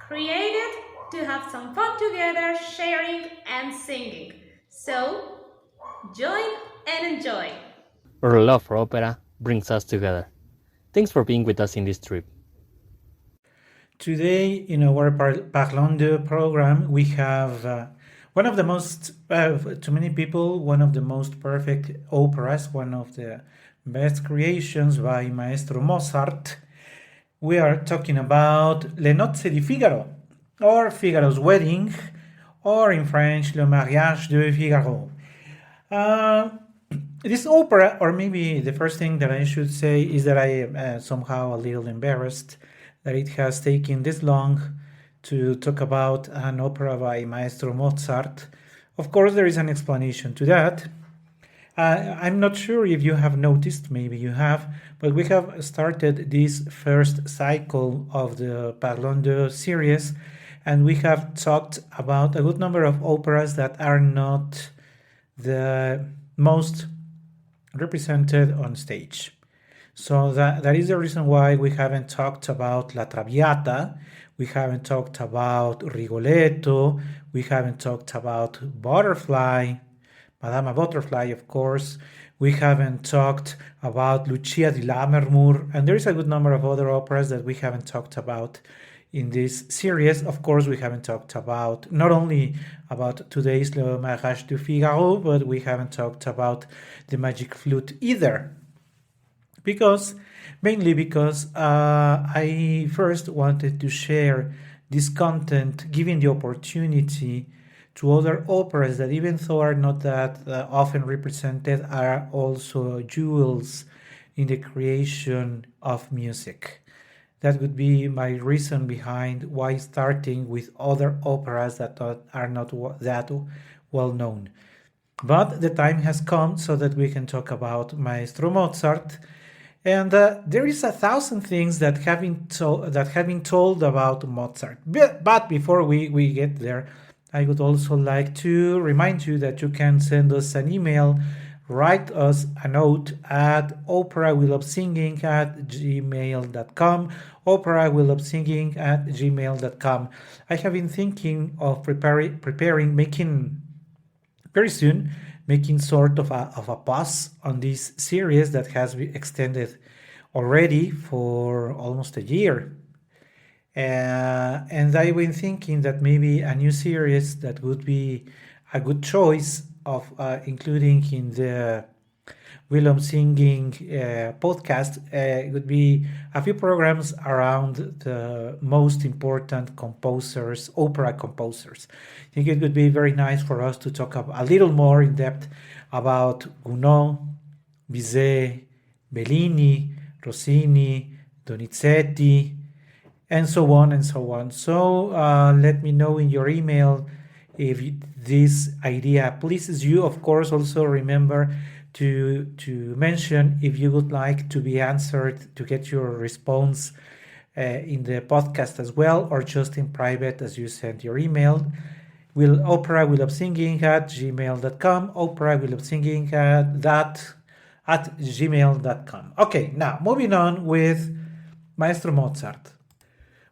created to have some fun together, sharing and singing. So, join and enjoy. Our love for opera brings us together. Thanks for being with us in this trip. Today, in our Parlons program, we have one of the most, to many people, one of the most perfect operas, one of the best creations by Maestro Mozart. We are talking about Le nozze di Figaro, or Figaro's Wedding, or in French, Le mariage de Figaro. This opera, or maybe the first thing that I should say is that I am somehow a little embarrassed that it has taken this long to talk about an opera by Maestro Mozart. Of course, there is an explanation to that. I'm not sure if you have noticed, maybe you have, but we have started this first cycle of the Parlons series, and we have talked about a good number of operas that are not the most represented on stage. So that is the reason why we haven't talked about La Traviata, we haven't talked about Rigoletto, we haven't talked about Butterfly, Madama Butterfly, of course. We haven't talked about Lucia di Lammermoor, and there is a good number of other operas that we haven't talked about in this series. Of course, we haven't talked about not only about today's Le Mariage de Figaro, but we haven't talked about the Magic Flute either. Mainly because I first wanted to share this content, giving the opportunity to other operas that, even though are not that often represented, are also jewels in the creation of music. That would be my reason behind why starting with other operas that are not that well known. But the time has come so that we can talk about Maestro Mozart. And there is 1,000 things that have been told about Mozart. But before we get there, I would also like to remind you that you can send us an email, write us a note at operawillofsinging@gmail.com, operawillofsinging@gmail.com. I have been thinking of preparing, making very soon, making sort of a pause on this series that has been extended already for almost a year. And I've been thinking that maybe a new series that would be a good choice of including in the Willem Singing podcast would be a few programs around the most important composers, opera composers. I think it would be very nice for us to talk a little more in depth about Gounod, Bizet, Bellini, Rossini, Donizetti, and so on and so on. So let me know in your email if this idea pleases you. Of course, also remember to mention if you would like to be answered, to get your response in the podcast as well, or just in private as you send your email. operawillofsinging@gmail.com, operawillofsinging@gmail.com. Okay, now moving on with Maestro Mozart.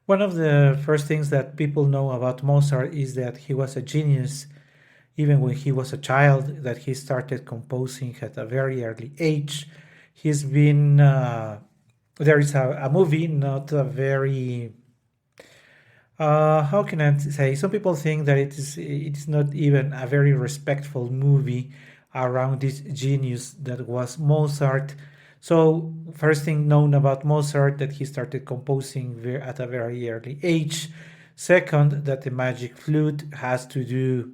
One of the first things that people know about Mozart is that he was a genius even when he was a child, that he started composing at a very early age. He's been, there is a movie, not a very, how can I say, some people think that it is not even a very respectful movie around this genius that was Mozart. So first thing known about Mozart, that he started composing at a very early age. Second, that the magic flute has to do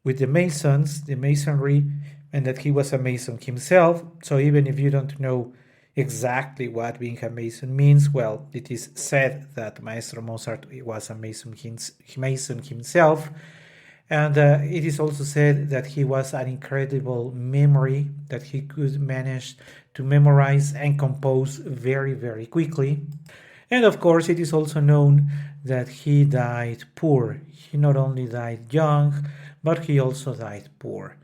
with the masons, the masonry, and that he was a mason himself. So even if you don't know exactly what being a mason means, well, it is said that Maestro Mozart was a mason himself. And it is also said that he was an incredible memory, that he could manage to memorize and compose very, very quickly. And of course, it is also known that he died poor. He not only died young, but he also died poor.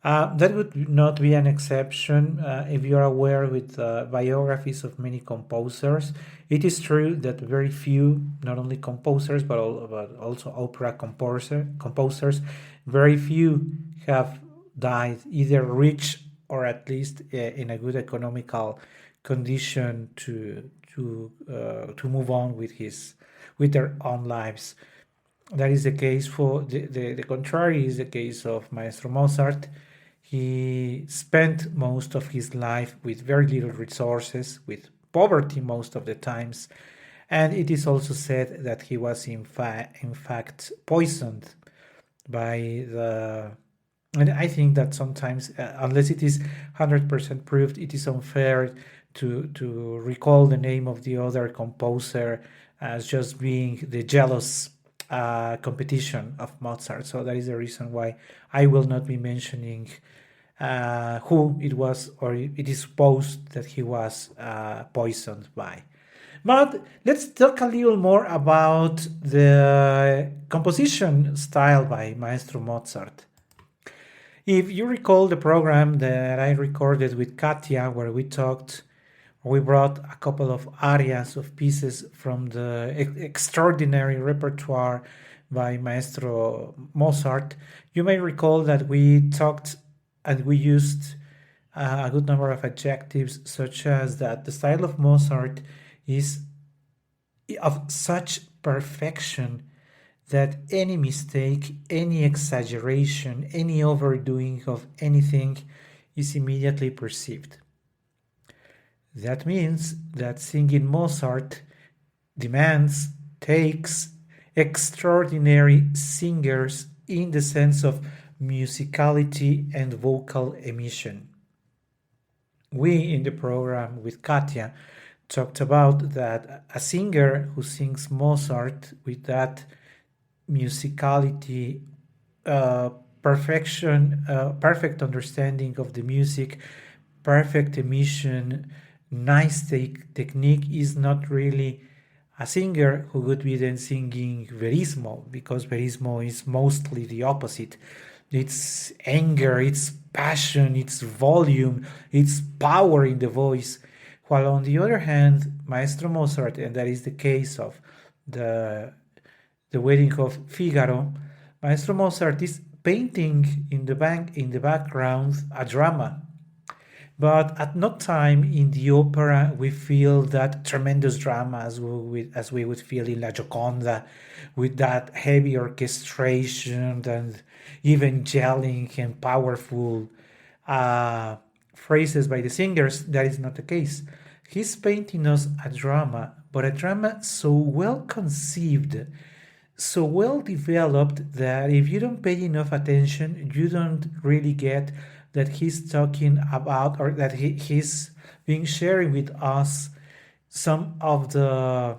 That would not be an exception if you're aware with biographies of many composers. It is true that very few, not only composers but also opera composers, very few have died either rich or at least in a good economical condition to move on with their own lives. That is the case for the contrary is the case of Maestro Mozart. He spent most of his life with very little resources, with poverty most of the times, and it is also said that he was in fact poisoned by the. And I think that sometimes, unless it is 100% proved, it is unfair to recall the name of the other composer as just being the jealous competition of Mozart. So that is the reason why I will not be mentioning who it was, or it is supposed that he was poisoned by. But let's talk a little more about the composition style by Maestro Mozart. If you recall the program that I recorded with Katia, where we brought a couple of arias of pieces from the extraordinary repertoire by Maestro Mozart, you may recall that we talked and we used a good number of adjectives, such as that the style of Mozart is of such perfection that any mistake, any exaggeration, any overdoing of anything is immediately perceived. That means that singing Mozart takes extraordinary singers in the sense of musicality and vocal emission. We, in the program with Katia, talked about that a singer who sings Mozart with that musicality, perfect understanding of the music, perfect emission, nice technique is not really a singer who would be then singing verismo, because verismo is mostly the opposite. It's anger, it's passion, it's volume, it's power in the voice. While on the other hand, Maestro Mozart, and that is the case of the wedding of Figaro, Maestro Mozart is painting in the background a drama. But at no time in the opera we feel that tremendous drama as we would feel in La Gioconda, with that heavy orchestration and even yelling and powerful phrases by the singers. That is not the case. He's painting us a drama, but a drama so well conceived, so well developed that if you don't pay enough attention, you don't really get that he's talking about, or that he's being sharing with us some of the,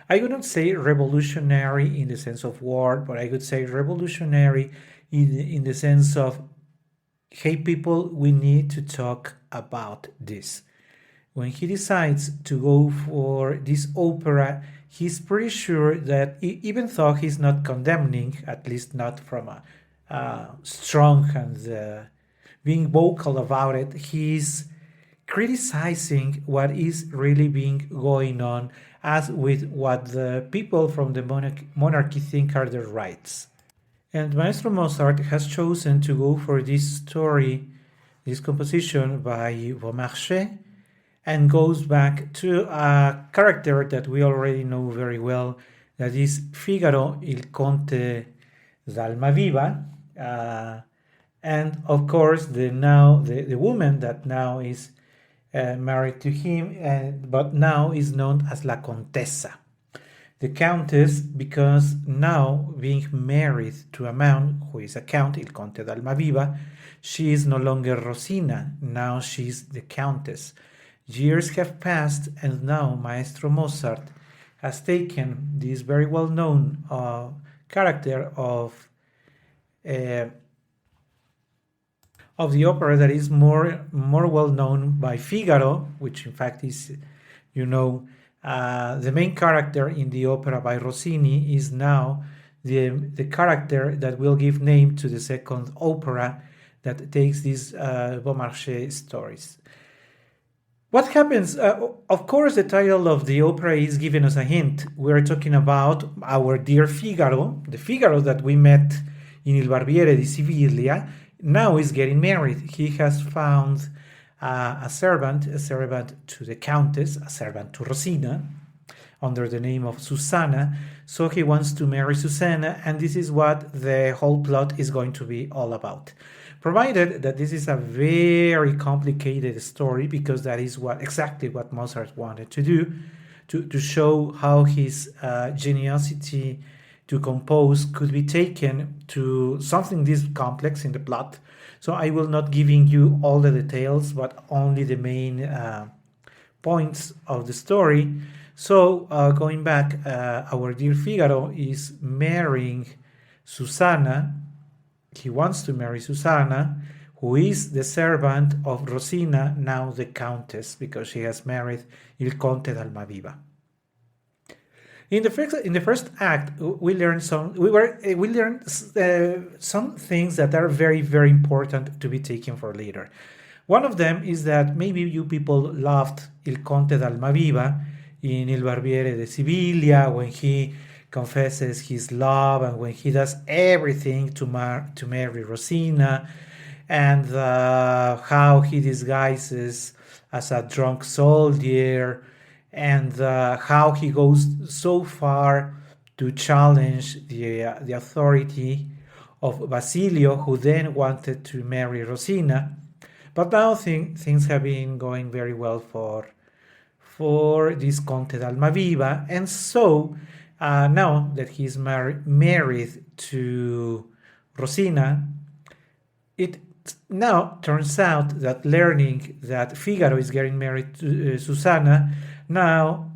I would not say revolutionary in the sense of word, but I would say revolutionary in the sense of, hey people, we need to talk about this. When he decides to go for this opera, he's pretty sure that even though he's not condemning, at least not from a strong and being vocal about it, he's criticizing what is really being going on, as with what the people from the monarchy think are their rights. And Maestro Mozart has chosen to go for this story, this composition by Beaumarchais, and goes back to a character that we already know very well, that is Figaro, il conte d'Almaviva, and of course the woman that now is married to him, but now is known as La Contessa. The Countess, because now being married to a man who is a count, il conte d'Almaviva, she is no longer Rosina, now she's the Countess. Years have passed, and now Maestro Mozart has taken this very well-known character of the opera that is more well-known by Figaro, which in fact is, the main character in the opera by Rossini, is now the character that will give name to the second opera that takes these Beaumarchais stories. What happens? Of course, the title of the opera is giving us a hint. We're talking about our dear Figaro, the Figaro that we met in Il Barbiere di Siviglia. Now is getting married. He has found a servant to the Countess, a servant to Rosina, under the name of Susanna. So he wants to marry Susanna, and this is what the whole plot is going to be all about. Provided that this is a very complicated story, because that is exactly what Mozart wanted to do, to show how his geniosity to compose could be taken to something this complex in the plot. So I will not giving you all the details, but only the main points of the story. So going back, our dear Figaro is marrying Susanna. He wants to marry Susanna, who is the servant of Rosina, now the Countess, because she has married Il Conte d'Almaviva. In the first act, we learned some things that are very, very important to be taken for later. One of them is that maybe you people loved Il Conte d'Almaviva in Il Barbiere di Siviglia, when he confesses his love and when he does everything to marry Rosina, and how he disguises as a drunk soldier, and how he goes so far to challenge the authority of Basilio, who then wanted to marry Rosina. But now things have been going very well for this Conte d'Almaviva, and so now that he's married to Rosina, it now turns out that, learning that Figaro is getting married to Susanna, now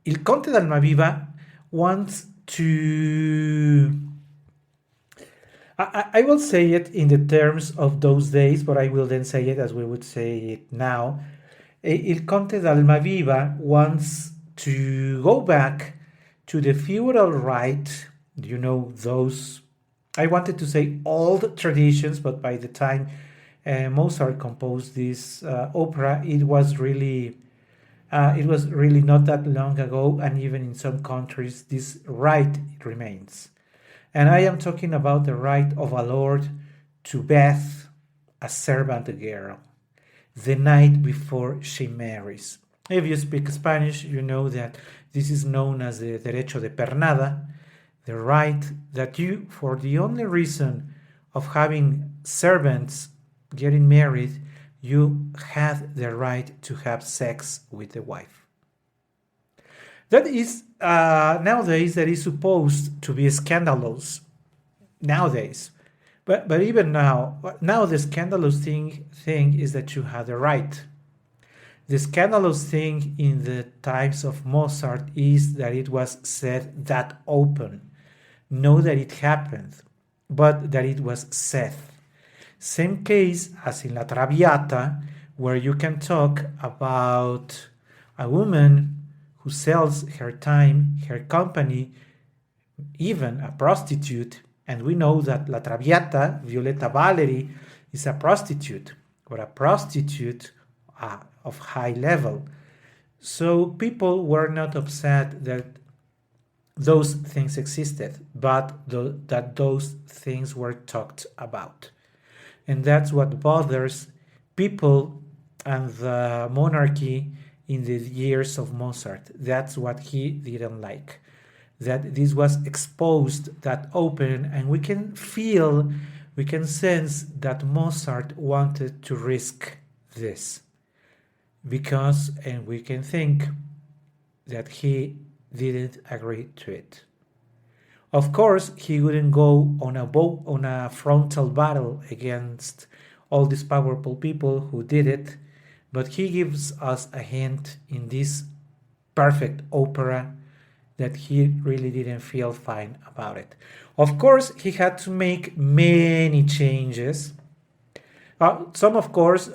Il Conte d'Almaviva wants to... I will say it in the terms of those days, but I will then say it as we would say it now. Il Conte d'Almaviva wants to go back to the feudal right, those, I wanted to say old traditions, but by the time Mozart composed this opera, it was really not that long ago, and even in some countries this right remains. And I am talking about the right of a lord to beat a servant girl the night before she marries. If you speak Spanish, you know that this is known as the derecho de pernada, the right that you, for the only reason of having servants getting married, you have the right to have sex with the wife. That is, nowadays, that is supposed to be scandalous. Nowadays. But even now the scandalous thing is that you have the right. The scandalous thing in the times of Mozart is that it was said that open. Not that it happened, but that it was said. Same case as in La Traviata, where you can talk about a woman who sells her time, her company, even a prostitute. And we know that La Traviata, Violetta Valeri, is a prostitute, or a prostitute of high level. So people were not upset that those things existed, but that those things were talked about. And that's what bothers people and the monarchy in the years of Mozart. That's what he didn't like. That this was exposed, that open, and we can sense that Mozart wanted to risk this. Because, and we can think that he didn't agree to it. Of course, he wouldn't go on a frontal battle against all these powerful people who did it, but he gives us a hint in this perfect opera that he really didn't feel fine about it. Of course, he had to make many changes. Some, of course,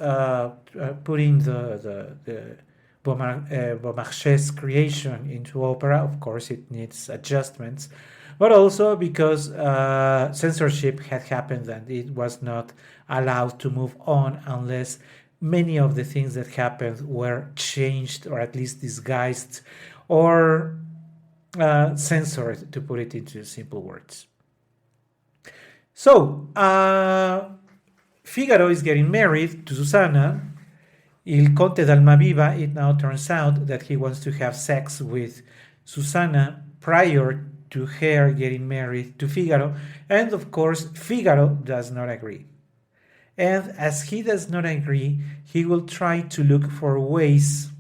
putting the Beaumarchais creation into opera. Of course, it needs adjustments. but also because censorship had happened and it was not allowed to move on unless many of the things that happened were changed or at least disguised or censored, to put it into simple words. So, Figaro is getting married to Susanna. Il Conte d'Almaviva, it now turns out that he wants to have sex with Susanna prior to her getting married to Figaro. And of course, Figaro does not agree. And as he does not agree, he will try to look for ways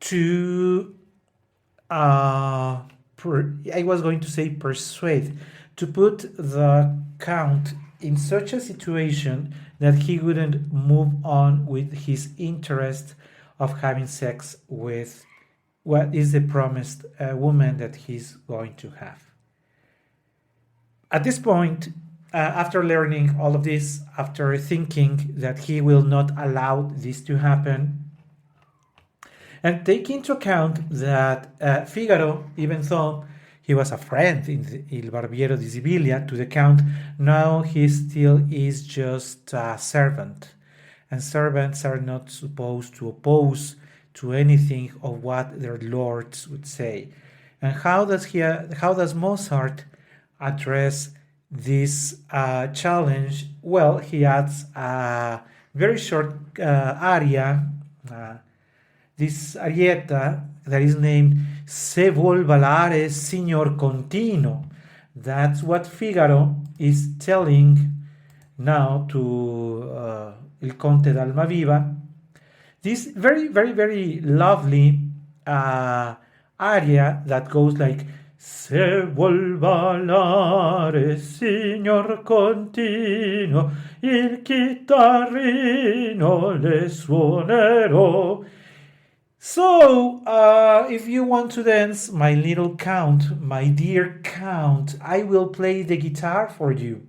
to, I was going to say persuade, to put the Count in such a situation that he wouldn't move on with his interest of having sex with what is the promised woman that he's going to have. At this point, after learning all of this, after thinking that he will not allow this to happen, and take into account that Figaro, even though he was a friend in Il Barbiero di Sibilia to the Count, now he still is just a servant. And servants are not supposed to oppose to anything of what their lords would say. And how does Mozart address this challenge? Well, he adds a very short aria, this arietta that is named Se vuol ballare signor Contino. That's what Figaro is telling now to Il Conte d'Almaviva. This very, very, very lovely aria that goes like Se vuol ballare signor Contino, il chitarrino le suonerò. So, if you want to dance, my little Count, my dear Count, I will play the guitar for you.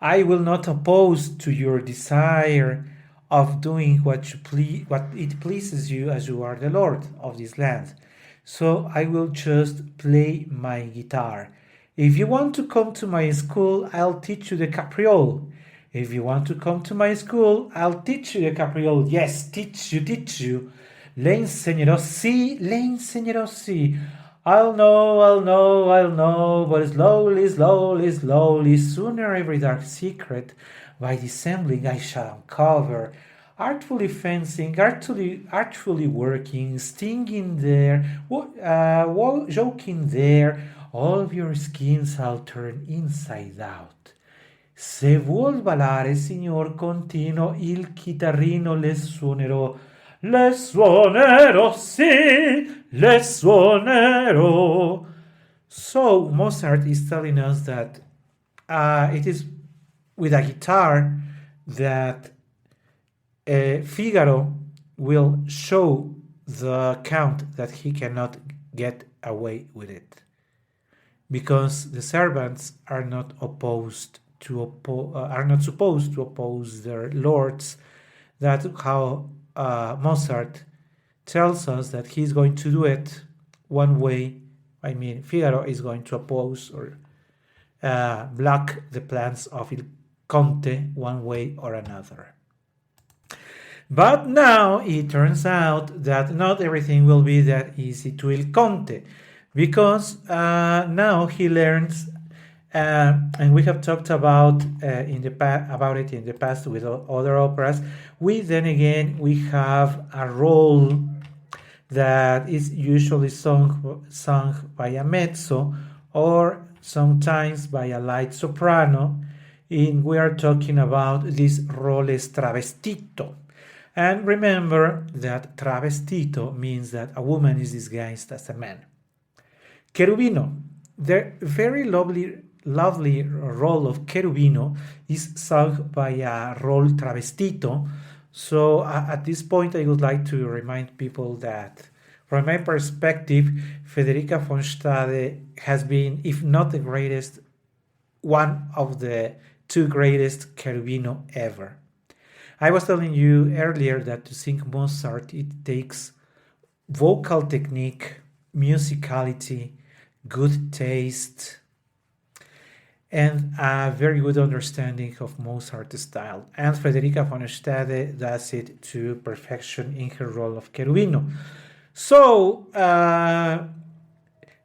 I will not oppose to your desire of doing what it pleases you, as you are the Lord of this land. So I will just play my guitar. If you want to come to my school, I'll teach you the capriole. If you want to come to my school, I'll teach you the capriole. Yes, teach you. Le insegnerò, sì, le insegnerò, sì. I'll know, but slowly, sooner every dark secret by dissembling I shall uncover. Artfully fencing, artfully working, stinging there, joking there, all of your schemes I'll turn inside out. Se vuol ballare, signor Contino, il chitarrino le suonerò. Le suonerò, sì, le suonerò. So Mozart is telling us that it is with a guitar that Figaro will show the Count that he cannot get away with it, because the servants are not supposed to oppose their lords. That's how Mozart tells us that he's going to do it one way. I mean, Figaro is going to oppose or block the plans of Il Conte one way or another. But now it turns out that not everything will be that easy to Il Conte, because now he learns, and we have talked about it in the past with other operas. We have a role that is usually sung by a mezzo or sometimes by a light soprano. We are talking about this roles travestito. And remember that travestito means that a woman is disguised as a man. Cherubino, the very lovely role of Cherubino is sung by a role travestito. So at this point, I would like to remind people that, from my perspective, Federica von Stade has been, if not the greatest, one of the two greatest Cherubino ever. I was telling you earlier that to sing Mozart, it takes vocal technique, musicality, good taste, and a very good understanding of Mozart's style. And Federica von Stade does it to perfection in her role of Cherubino. So,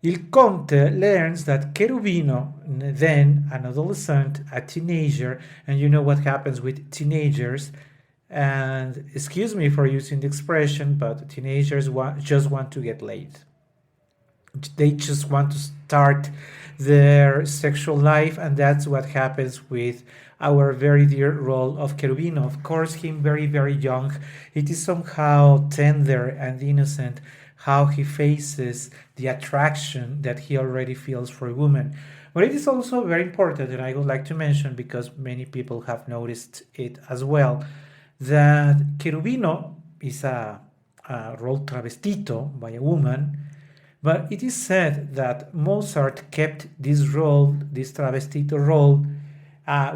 Il Conte learns that Cherubino, then an adolescent, a teenager, and you know what happens with teenagers, and excuse me for using the expression, but teenagers just want to get laid. They just want to start their sexual life, and that's what happens with our very dear role of Cherubino. Of course, him very, very young. It is somehow tender and innocent how he faces the attraction that he already feels for a woman. But it is also very important, and I would like to mention, because many people have noticed it as well, that Cherubino is a role travestito by a woman, but it is said that Mozart kept this role, this travestito role,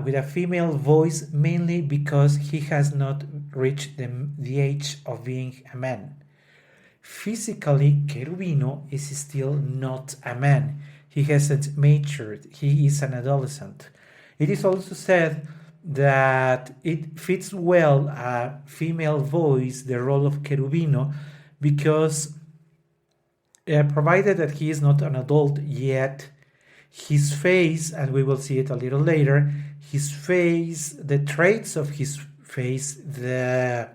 with a female voice, mainly because he has not reached the age of being a man. Physically, Cherubino is still not a man. He hasn't matured. He is an adolescent. It is also said that it fits well a female voice, the role of Cherubino, because provided that he is not an adult yet, his face, and we will see it a little later, his face, the traits of his face, the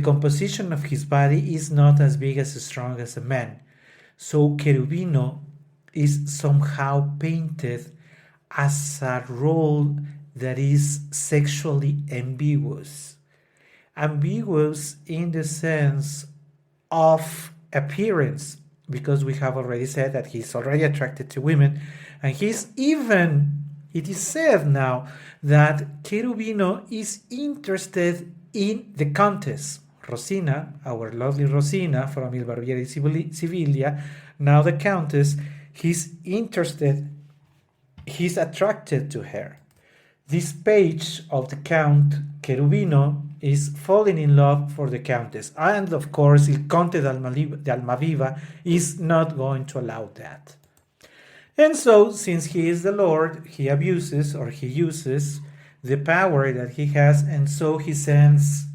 composition of his body is not as big as strong as a man. So Cherubino is somehow painted as a role that is sexually ambiguous. Ambiguous in the sense of appearance, because we have already said that he's already attracted to women, and he's even, it is said now that Cherubino is interested in the Countess Rosina, our lovely Rosina from Il Barbiere di Siviglia, now the Countess. He's interested, he's attracted to her. This page of the Count Cherubino is falling in love for the Countess, and of course Il Conte d'Almaviva is not going to allow that. And so, since he is the Lord, he abuses, or he uses, the power that he has, and so he sends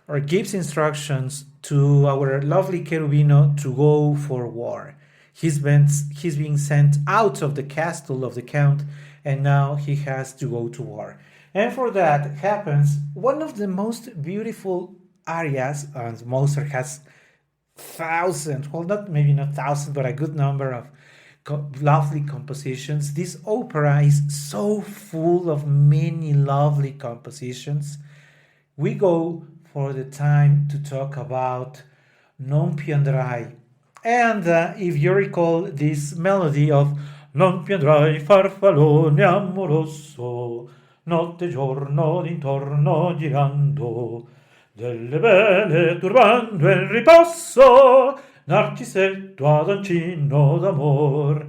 or gives instructions to our lovely Cherubino to go for war. He's being sent out of the castle of the Count, and now he has to go to war. And for that happens one of the most beautiful arias, and Mozart has thousands, well, maybe not thousands, but a good number of lovely compositions. This opera is so full of many lovely compositions. We go for the time to talk about Non più andrai. And if you recall this melody of Non più andrai farfallone amoroso, notte e giorno d'intorno girando, delle belle turbando il riposo, Narcisetto adoncino d'amor,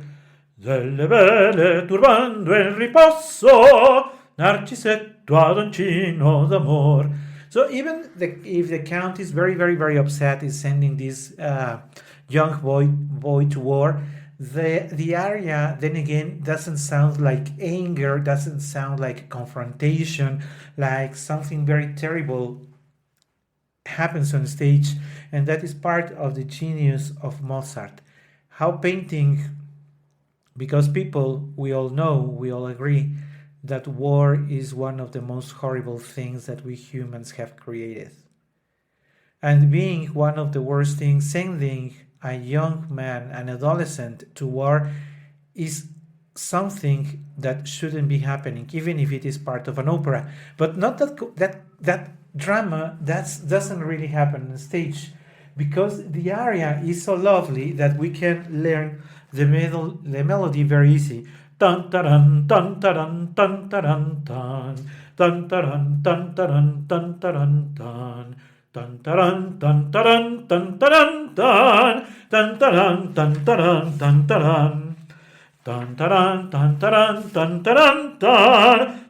delle belle turbando il riposo, Narcisetto adoncino d'amor. So even if the Count is very, very, very upset, is sending this young boy to war, the aria then again doesn't sound like anger, doesn't sound like confrontation, like something very terrible happens on stage, and that is part of the genius of Mozart. How painting, because people, we all know, we all agree that war is one of the most horrible things that we humans have created. And being one of the worst things, sending a young man, an adolescent, to war is something that shouldn't be happening, even if it is part of an opera. But not that drama doesn't really happen on stage, because the aria is so lovely that we can learn the melody very easy. Tan taran tan taran tan taran tan tan taran tan taran tan taran tan tan taran tan taran tan taran tan tan taran tan taran tan taran tan taran tan taran tan taran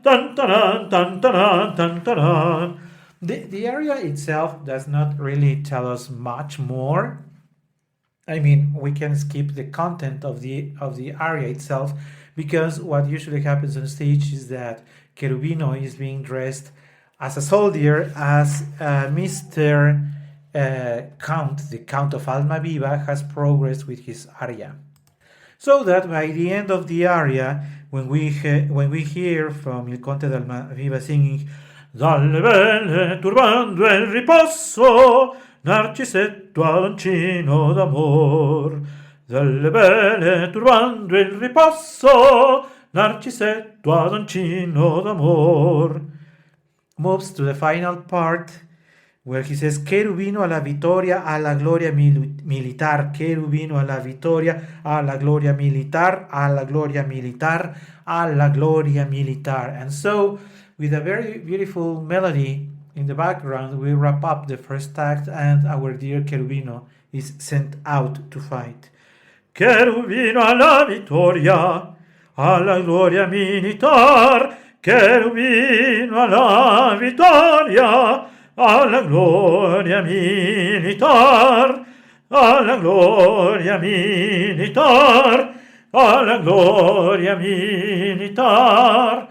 tan taran tan taran tan taran. The area itself does not really tell us much more. I mean, we can skip the content of the aria itself, because what usually happens on stage is that Cherubino is being dressed as a soldier, as Mr. Count, the Count of Almaviva, has progressed with his aria. So that by the end of the aria, when we hear from Il Conte d'Almaviva singing Dalle belle turbando il riposo, Narcisetto aloncino d'amor. Dalle belle turbando il riposo, Narcisetto aloncino d'amor. Moves to the final part where he says Cherubino a la victoria, a la gloria militar, Cherubino a la victoria, a la gloria militar, a la gloria militar, a la gloria militar. And so, with a very beautiful melody in the background, we wrap up the first act, and our dear Cherubino is sent out to fight. Cherubino a la victoria, a la gloria militar, Cherubino a la victoria, alla gloria militar, alla gloria militar, alla gloria militar.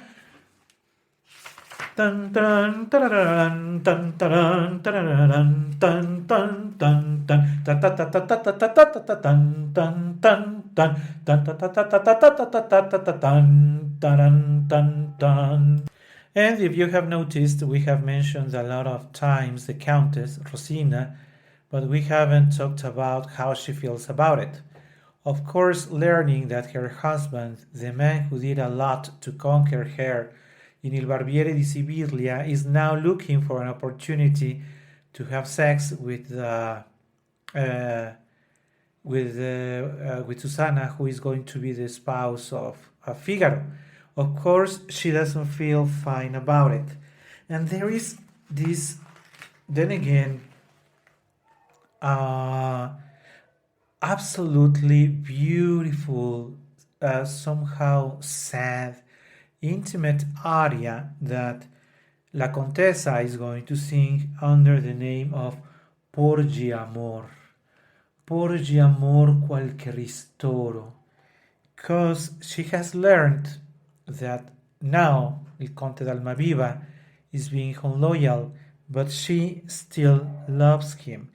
Tan tan tararan tan taran tararan tan tan tan tan ta ta ta ta ta ta ta ta ta tan tan tan tan tan ta ta ta ta ta ta ta ta ta tan taran tan tan. And if you have noticed, we have mentioned a lot of times the Countess, Rosina, but we haven't talked about how she feels about it. Of course, learning that her husband, the man who did a lot to conquer her in Il Barbiere di Sibiglia, is now looking for an opportunity to have sex with Susanna, who is going to be the spouse of Figaro. Of course, she doesn't feel fine about it. And there is this, then again, absolutely beautiful, somehow sad, intimate aria that La Contessa is going to sing under the name of Porgi Amor. Porgi Amor qualche ristoro. Because she has learned that now Il Conte d'Almaviva is being unloyal, but she still loves him.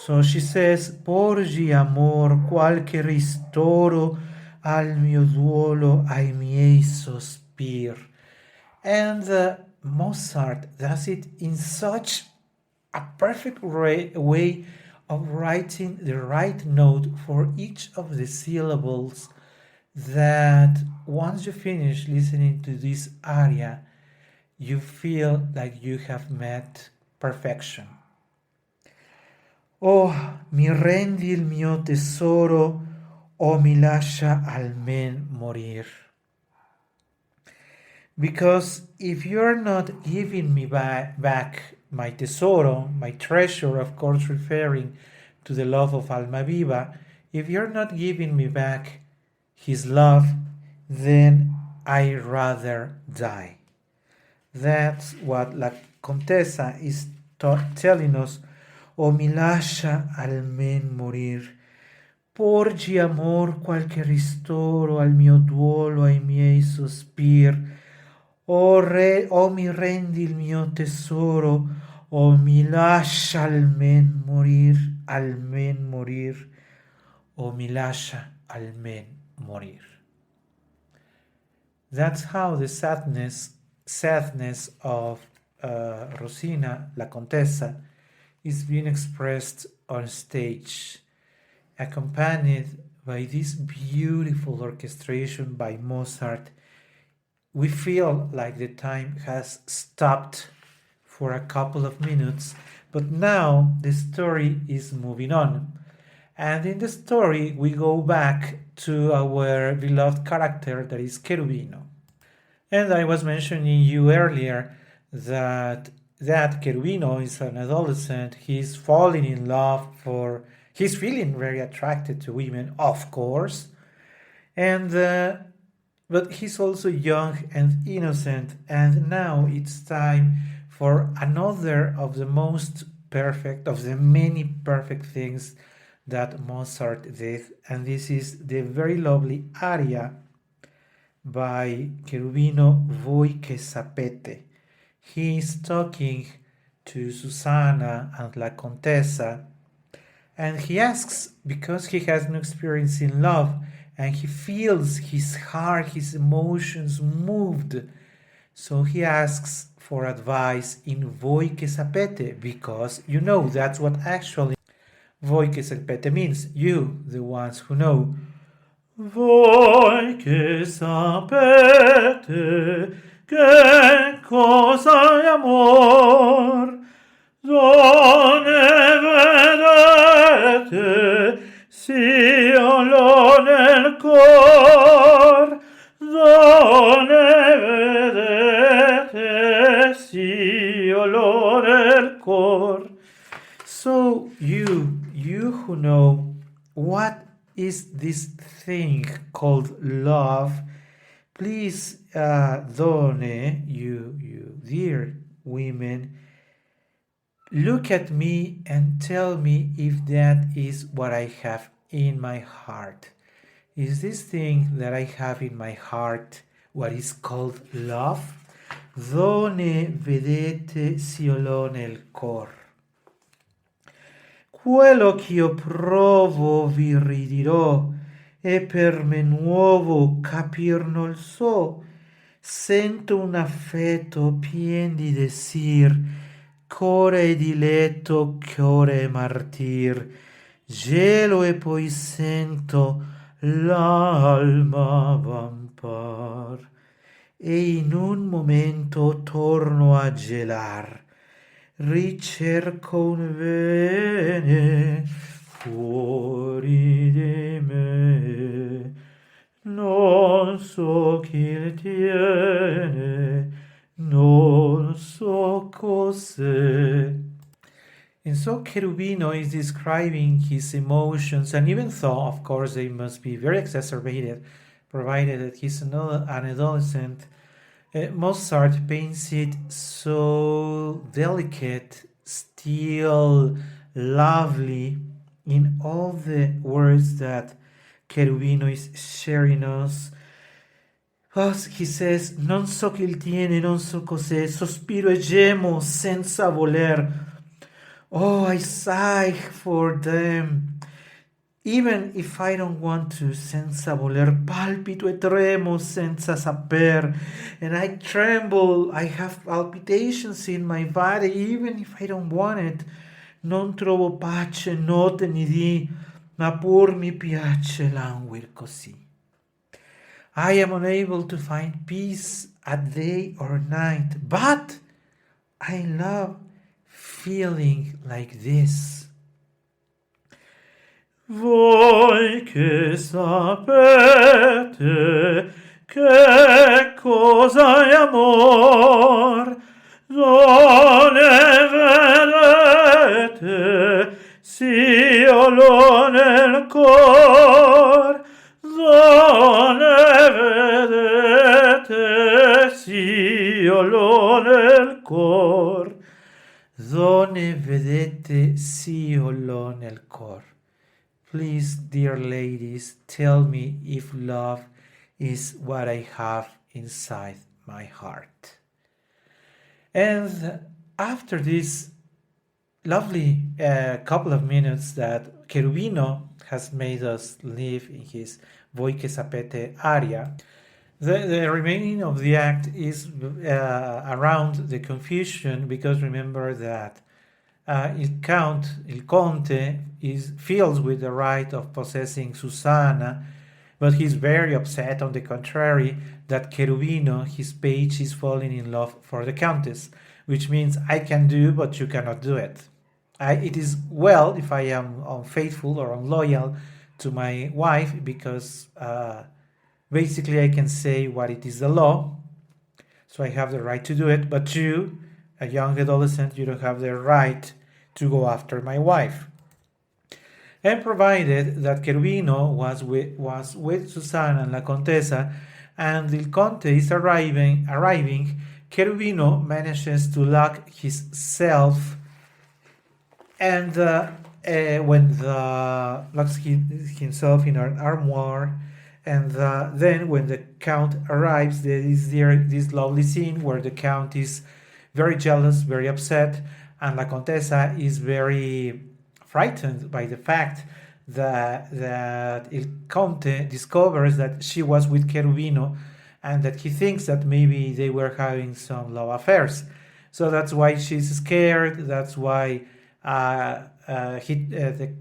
So she says, Porgi amor qualche ristoro al mio duolo, ai miei sospir. And Mozart does it in such a perfect way of writing the right note for each of the syllables, that once you finish listening to this aria, you feel like you have met perfection. Oh, mi rendi il mio tesoro, o mi lascia almen morir. Because if you're not giving me back my tesoro, my treasure, of course referring to the love of Almaviva, if you're not giving me back his love, then I'd rather die. That's what La Contessa is telling us. O mi lascia almen morir. Porgi amor qualche ristoro al mio duolo, ai miei sospir. O mi rendi il mio tesoro, o mi lascia almen morir, o mi lascia almen morir. That's how the sadness of Rosina, La Contessa, is being expressed on stage, accompanied by this beautiful orchestration by Mozart. We feel like the time has stopped for a couple of minutes, but now the story is moving on. And in the story, we go back to our beloved character, that is Cherubino. And I was mentioning you earlier that Cherubino is an adolescent. He's falling in love he's feeling very attracted to women, of course. And but he's also young and innocent, and now it's time for another of the most perfect, of the many perfect things that Mozart did, and this is the very lovely aria by Cherubino Voi che sapete. He is talking to Susanna and La Contessa, and he asks, because he has no experience in love, and he feels his heart, his emotions moved. So he asks for advice in Voi che sapete, because you know that's what actually Voi che sapete means, you, the ones who know. Voi che sapete che cosa è amor, donne vedete sia lo nel cor, donne vedete sia lo nel cor. So you who know what is this thing called love, please, donne, you dear women, look at me and tell me if that is what I have in my heart. Is this thing that I have in my heart what is called love? Donne vedete siolo nel cor. Quello ch'io provo vi ridirò, e per me nuovo capir non so. Sento un affetto pien di desir, core diletto, core martir. Gelo e poi sento l'alma vampar. E in un momento torno a gelar. Ricerco un bene fuori di me, non so chi il tiene, non so cos'è. And so Cherubino is describing his emotions, and even though, of course, they must be very exacerbated, provided that he's an adolescent, Mozart paints it so delicate, still lovely, in all the words that Cherubino is sharing us. He says, non so chi il tiene, non so cos'è, sospiro e gemo senza voler. Oh, I sigh for them. Even if I don't want to, senza voler, palpito e tremo senza saper. And I tremble, I have palpitations in my body, even if I don't want it. Non trovo pace, notte ni dì, ma pur mi piace languir così. I am unable to find peace at day or night, but I love feeling like this. Voi che sapete che cosa è amor, donne vedete siolo nel cor, donne vedete siolo nel cor, donne vedete siolo nel cor. Please, dear ladies, tell me if love is what I have inside my heart. And after this lovely couple of minutes that Cherubino has made us live in his Voi che sapete aria, the remaining of the act is around the confusion, because remember that il Conte is feels with the right of possessing Susanna, but he's very upset, on the contrary, that Cherubino, his page, is falling in love for the Countess, which means I can do, but you cannot do it. It is well if I am unfaithful or unloyal to my wife, because basically I can say what it is the law, so I have the right to do it, but you, a young adolescent, you don't have the right to go after my wife. And provided that Cherubino was with Susanna and La Contessa, and Il Conte is arriving, Cherubino manages to lock himself and when the locks himself in an armoire, and then when the count arrives, there is this lovely scene where the count is very jealous, very upset, and la Contessa is very frightened by the fact that Il Conte discovers that she was with Cherubino, and that he thinks that maybe they were having some love affairs. So that's why she's scared. That's why Il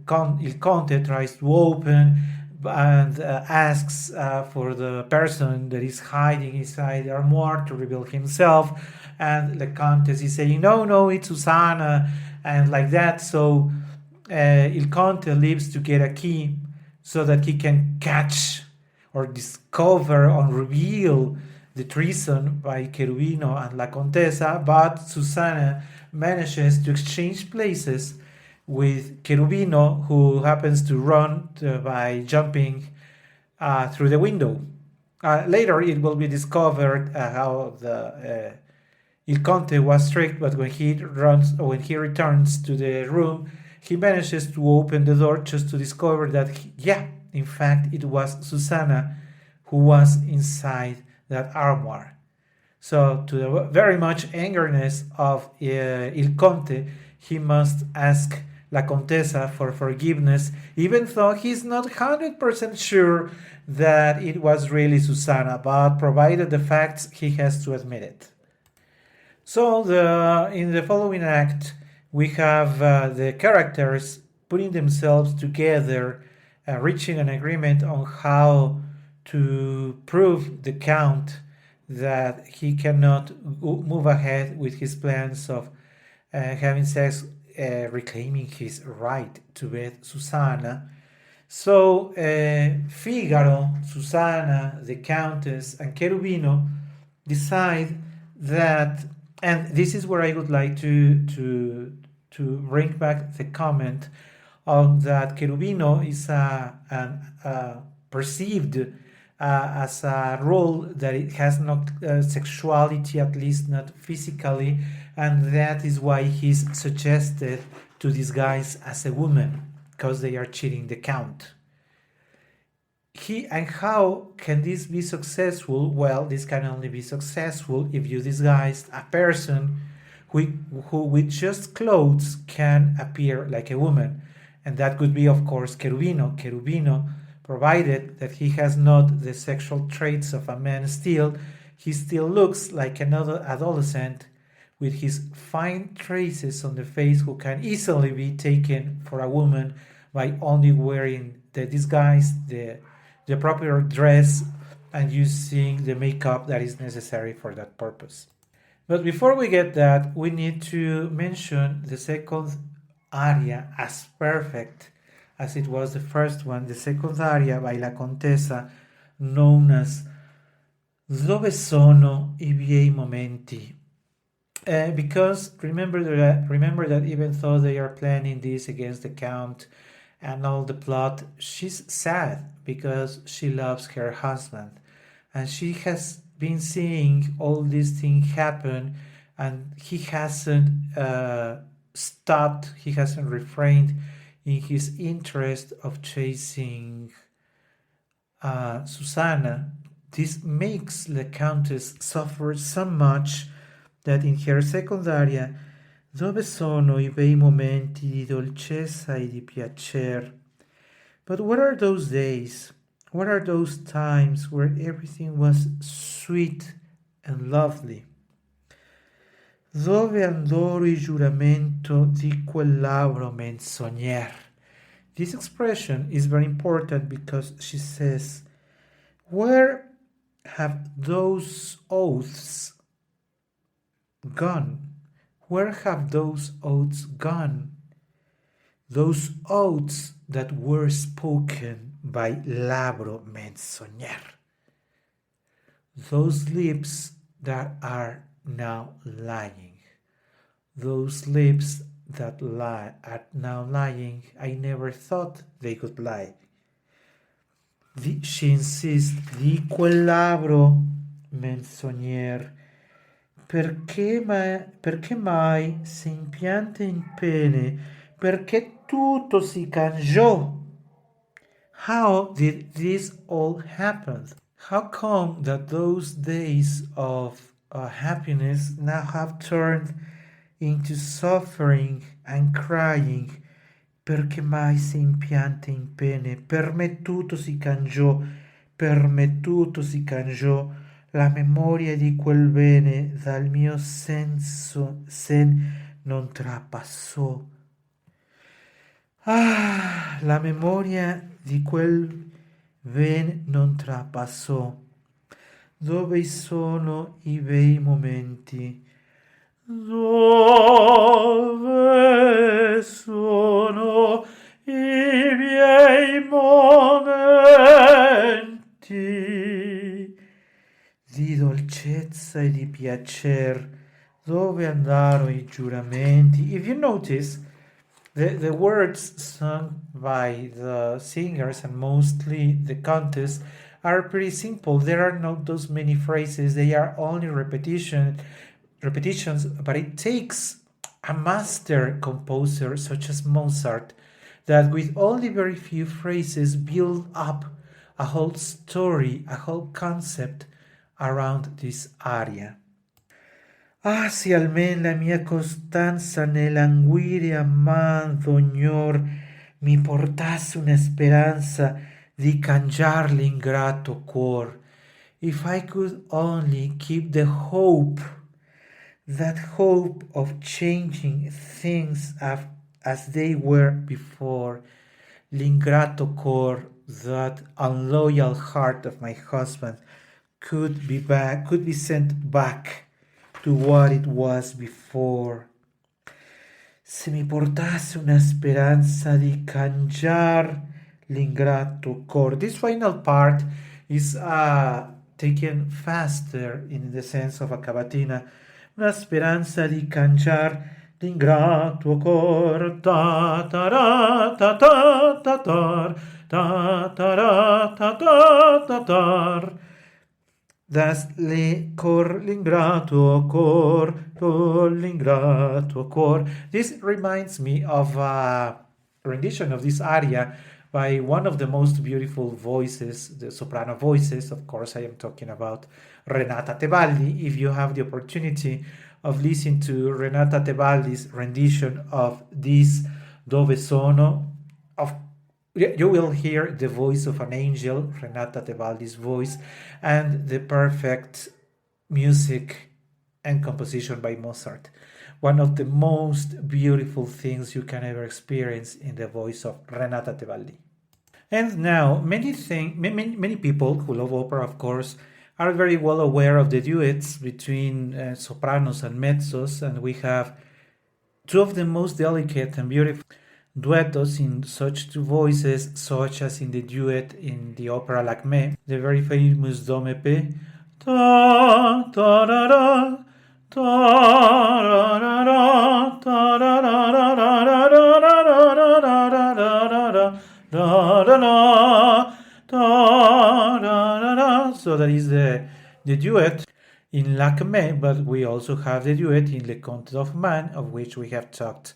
Conte tries to open and asks for the person that is hiding inside the armoire to reveal himself. And the Countess is saying, no, no, it's Susanna, and like that. So Il Conte leaves to get a key so that he can catch or discover or reveal the treason by Cherubino and La Contessa, but Susanna manages to exchange places with Cherubino, who happens to run by jumping through the window. Later, it will be discovered how the Il Conte was tricked, but when he returns to the room, he manages to open the door just to discover that, in fact, it was Susanna who was inside that armoire. So, to the very much angerness of Il Conte, he must ask La Contessa for forgiveness, even though he's not 100% sure that it was really Susanna, but provided the facts, he has to admit it. So, in the following act, we have the characters putting themselves together, reaching an agreement on how to prove the Count that he cannot move ahead with his plans of having sex, reclaiming his right to with Susanna. So Figaro, Susanna, the Countess, and Cherubino decide that, and this is where I would like to bring back the comment on that Cherubino is perceived as a role that it has not sexuality, at least not physically, and that is why he's suggested to disguise as a woman, because they are cheating the Count. And how can this be successful? Well, this can only be successful if you disguise a person who with just clothes can appear like a woman, and that could be, of course, Cherubino. Cherubino, provided that he has not the sexual traits of a man still, he still looks like another adolescent with his fine traces on the face, who can easily be taken for a woman by only wearing the disguise, the proper dress, and using the makeup that is necessary for that purpose. But before we get that, we need to mention the second aria as perfect as it was the first one, the second aria by La Contessa, known as Dove sono I miei momenti? Because remember that even though they are planning this against the Count and all the plot, she's sad because she loves her husband, and she has been seeing all these things happen, and he hasn't stopped, he hasn't refrained in his interest of chasing Susanna. This makes the Countess suffer so much that in her second aria, Dove sono I bei momenti di dolcezza e di piacer? But what are those days? What are those times where everything was sweet and lovely? Dove andò il giuramento di quel labbro menzognere? This expression is very important because she says, where have those oaths gone? Where have those oaths gone? Those oaths that were spoken by labbro menzognere. Those lips that are now lying. Those lips that are now lying. I never thought they could lie. She insists, di quel labbro menzognere, perché mai si impianta in pene, perché tutto si cangiò. How did this all happen? How come that those days of happiness now have turned into suffering and crying? Perché mai si impianta in pene? Per me tutto si cangiò, per me tutto si cangiò. La memoria di quel bene dal mio senso sen non trapassò. Ah, la memoria di quel bene non trapassò. Dove sono i bei momenti? Dove sono i miei momenti di dolcezza e di piacer? Dove andarono i giuramenti? If you notice, the words sung by the singers and mostly the contest are pretty simple. There are not those many phrases. They are only repetitions, but it takes a master composer such as Mozart that with only very few phrases build up a whole story, a whole concept around this aria. Ah, si almen la mia costanza nell'anguire amando ognor mi portasse una speranza di cangiar l'ingrato cuor. If I could only keep the hope, that hope of changing things as they were before, l'ingrato cor, that unloyal heart of my husband could be sent back to what it was before. Se mi portasse una speranza di cangiar l'ingrato cor. This final part is taken faster in the sense of a cavatina. Una speranza di cangiar l'ingrato cor. Ta ta ra ta ta ta tar ta ta ra ta ta ta tar. Das le cor l'ingrato cor. This reminds me of a rendition of this aria by one of the most beautiful voices, the soprano voices. Of course, I am talking about Renata Tebaldi. If you have the opportunity of listening to Renata Tebaldi's rendition of this Dove Sono, you will hear the voice of an angel, Renata Tebaldi's voice, and the perfect music and composition by Mozart. One of the most beautiful things you can ever experience in the voice of Renata Tebaldi. And now, many people who love opera, of course, are very well aware of the duets between sopranos and mezzos, and we have two of the most delicate and beautiful duettos in such two voices, such as in the duet in the opera L'Acmé, the very famous Do me pe, ta ta ra ra, ta ra ra ra, ta ra ra ra ra ra ra ra ra ra ra ra. So that is the duet in L'Acmé, but we also have the duet in Le Conte d'Hoffmann, of which we have talked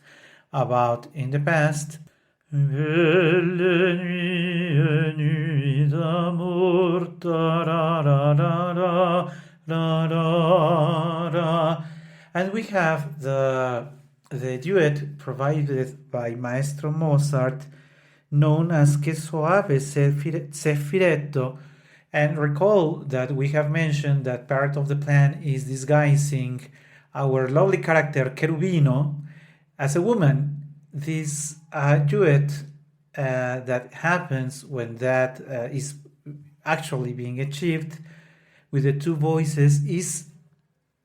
about in the past. Belle nuit d'amour, and we have the duet provided by Maestro Mozart, known as Che Soave Zeffiretto. And recall that we have mentioned that part of the plan is disguising our lovely character Cherubino as a woman. This duet that happens when that is actually being achieved with the two voices is,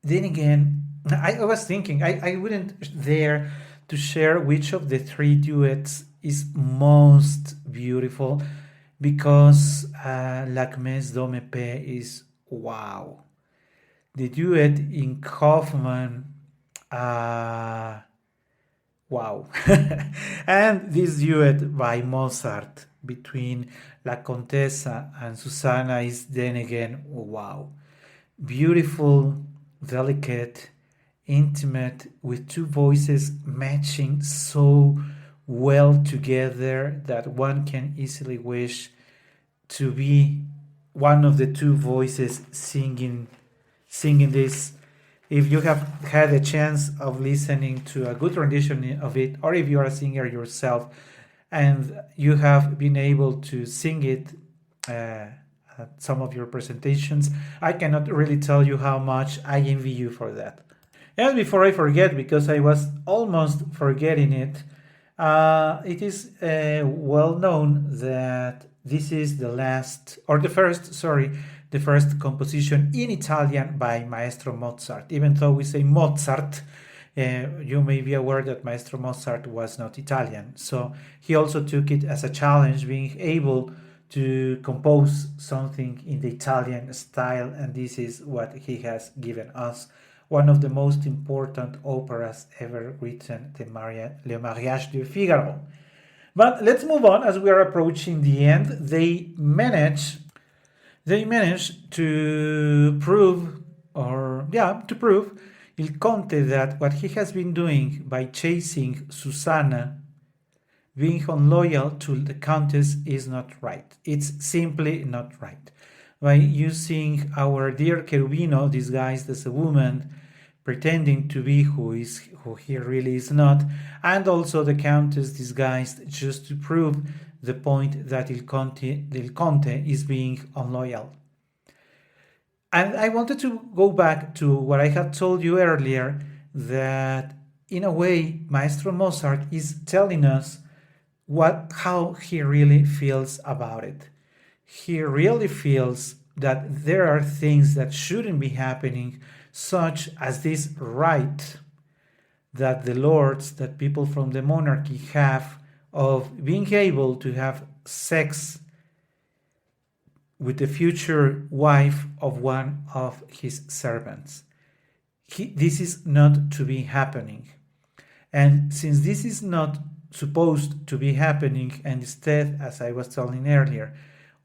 then again, I was thinking I wouldn't dare to share which of the three duets is most beautiful, because L'Acmé's Do me pe is wow. The duet in Kaufman, wow. And this duet by Mozart between La Contessa and Susanna is then again wow. Beautiful, delicate, intimate, with two voices matching so well together that one can easily wish to be one of the two voices singing this. If you have had a chance of listening to a good rendition of it, or if you are a singer yourself and you have been able to sing it at some of your presentations, I cannot really tell you how much I envy you for that. And before I forget, because I was almost forgetting it, it is well known that this is the first composition in Italian by Maestro Mozart. Even though we say Mozart, you may be aware that Maestro Mozart was not Italian. So he also took it as a challenge, being able to compose something in the Italian style, and this is what he has given us. One of the most important operas ever written, Le Mariage de Figaro. But let's move on as we are approaching the end. They managed to prove Il Conte that what he has been doing by chasing Susanna, being unloyal to the Countess, is not right. It's simply not right. By using our dear Cherubino disguised as a woman, pretending to be who he really is not, and also the Countess disguised just to prove the point that Il Conte is being unloyal. And I wanted to go back to what I had told you earlier, that in a way Maestro Mozart is telling us how he really feels about it. He really feels that there are things that shouldn't be happening, such as this right that the lords, that people from the monarchy have of being able to have sex with the future wife of one of his servants. This is not to be happening. And since this is not supposed to be happening, and instead, as I was telling earlier,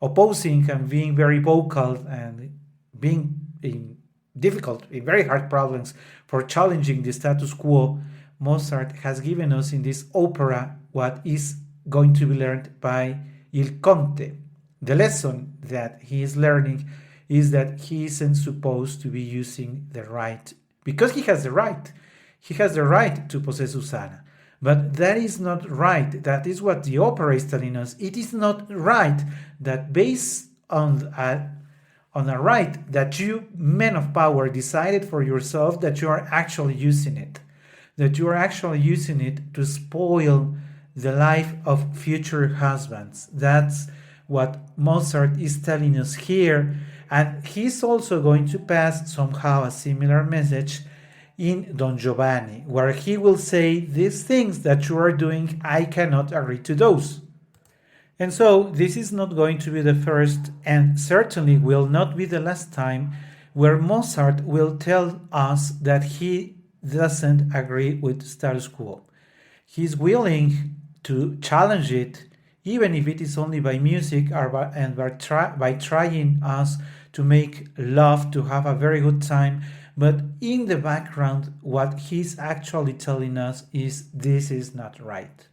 opposing and being very vocal and being in very hard problems for challenging the status quo, Mozart has given us in this opera what is going to be learned by Il Conte. The lesson that he is learning is that he isn't supposed to be using the right, because he has the right. He has the right to possess Susanna. But that is not right. That is what the opera is telling us. It is not right that based on a right that you, men of power, decided for yourself, that you are actually using it. That you are actually using it to spoil the life of future husbands. That's what Mozart is telling us here. And he's also going to pass somehow a similar message in Don Giovanni, where he will say, these things that you are doing, I cannot agree to those. And so this is not going to be the first, and certainly will not be the last time, where Mozart will tell us that he doesn't agree with status quo. He's willing to challenge it, even if it is only by music or by trying us to make love, to have a very good time. But in the background, what he's actually telling us is, this is not right.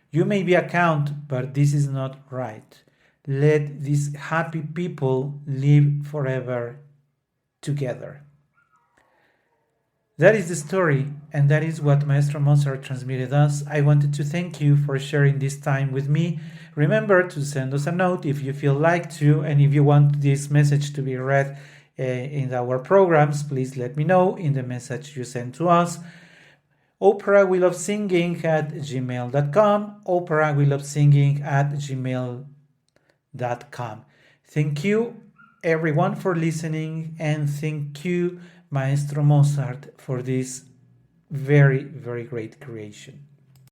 You may be a count, but this is not right. Let these happy people live forever together. That is the story, and that is what Maestro Mozart transmitted us. I wanted to thank you for sharing this time with me. Remember to send us a note if you feel like to, and if you want this message to be read in our programs, please let me know in the message you send to us. operawillovesinging@gmail.com, operawillovesinging@gmail.com. Thank you everyone for listening, and thank you Maestro Mozart for this very, very great creation.